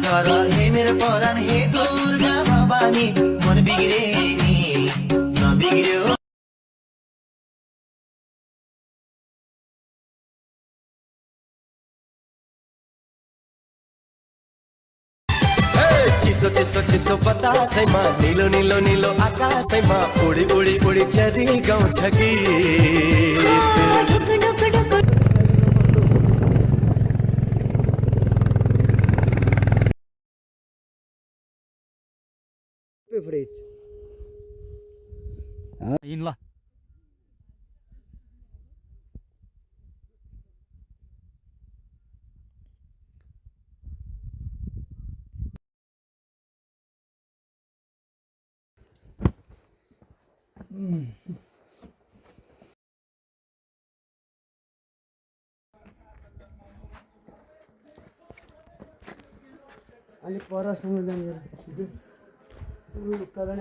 गर हे मेरो परान हे दुर्गा भवानी मन बिग्रे नि नबिग्रियो। चिसो चिसो चिसो बतासैमा निलो निलो निलो आकाशैमा उडी उडी उडी चरी गाउँछ गीत। ल अलि परसम्म जाने कारण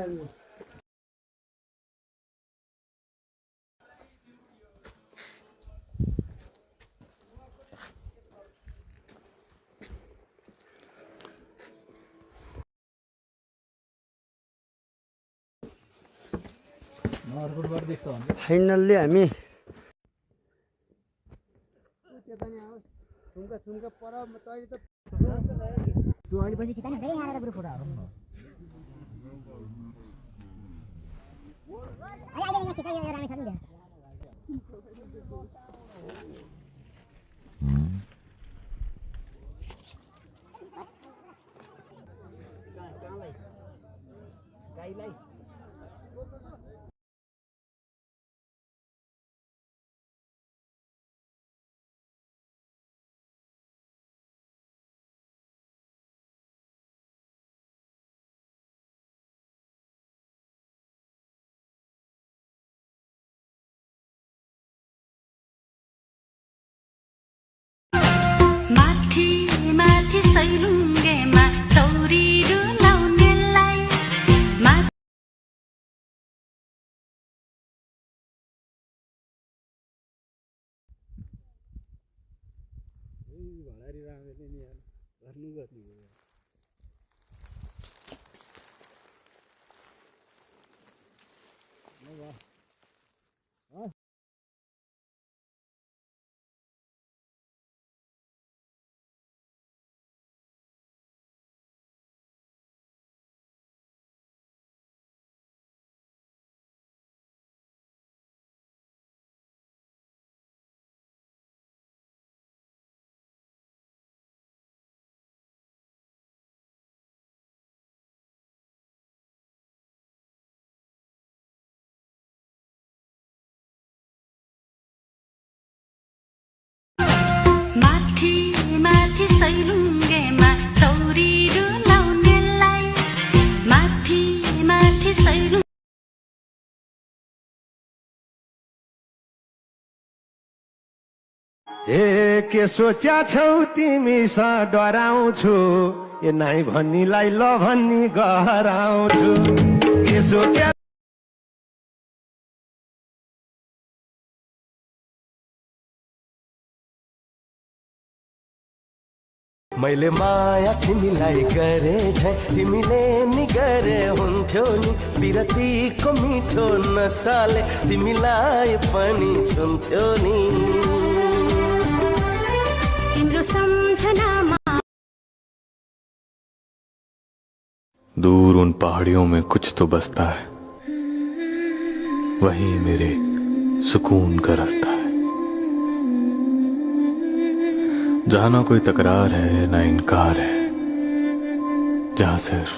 फाइनल्ली हामी छुम्का पर तैँले त तँ अहिले पछि खिच्दा नि धेरै यहाँ आएर बरु फोटोहरू अहिले यहाँ खिच्दा यो राम्रै छ नि गाईलाई माथि माथि सैलुङ्गेमा चौरी डुलाउनेलाई माथि माथि सैलुङ्गेमा चौरी डुलाउनेलाई माथि माथि सैलुङ्गे ए के सोच्या छौ तिमी स डराउँछु ए नाइ भन्नीलाई ल भन्नी गराउँछु के सोच्या मैले माया तिमीलाई गरे झै तिमीले नि गरे हुन्थ्यो नि बिरतीको मिठो नसाले तिमीलाई पनि छुन्थ्यो नि तिम्रो सम्झनामा दूर उन पहाड़ियों में कुछ तो बसता है, वही मेरे सुकून का रास्ता है। जहाँ ना कोई तकरार है ना इनकार है, जहाँ सिर्फ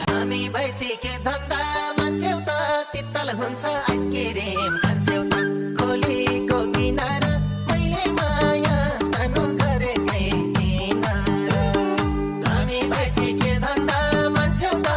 हामी भैँसीके धन्दा मान्छेउ त शीतल हुन्छ आइसक्रिम खान्छेउ त खोलीको किनारा मैले माया सानो गरेकै किनारा हामी भैँसीके धन्दा मान्छेउ त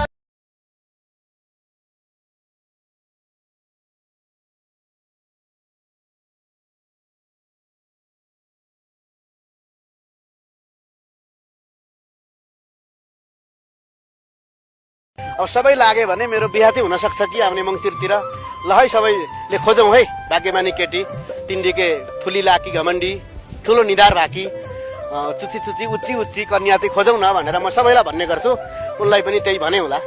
अब सबै लाग्यो भने मेरो बिहा चाहिँ हुन सक्छ कि आउने मङ्सिरतिर ल है सबैले खोजौँ है भाग्यमानी केटी तिनडिके फुली लाकी घमण्डी ठुलो निधार भाकी चुची चुची उच्ची उच्ची कन्या चाहिँ खोजौँ न भनेर म सबैलाई भन्ने गर्छु। उनलाई पनि त्यही भने होला।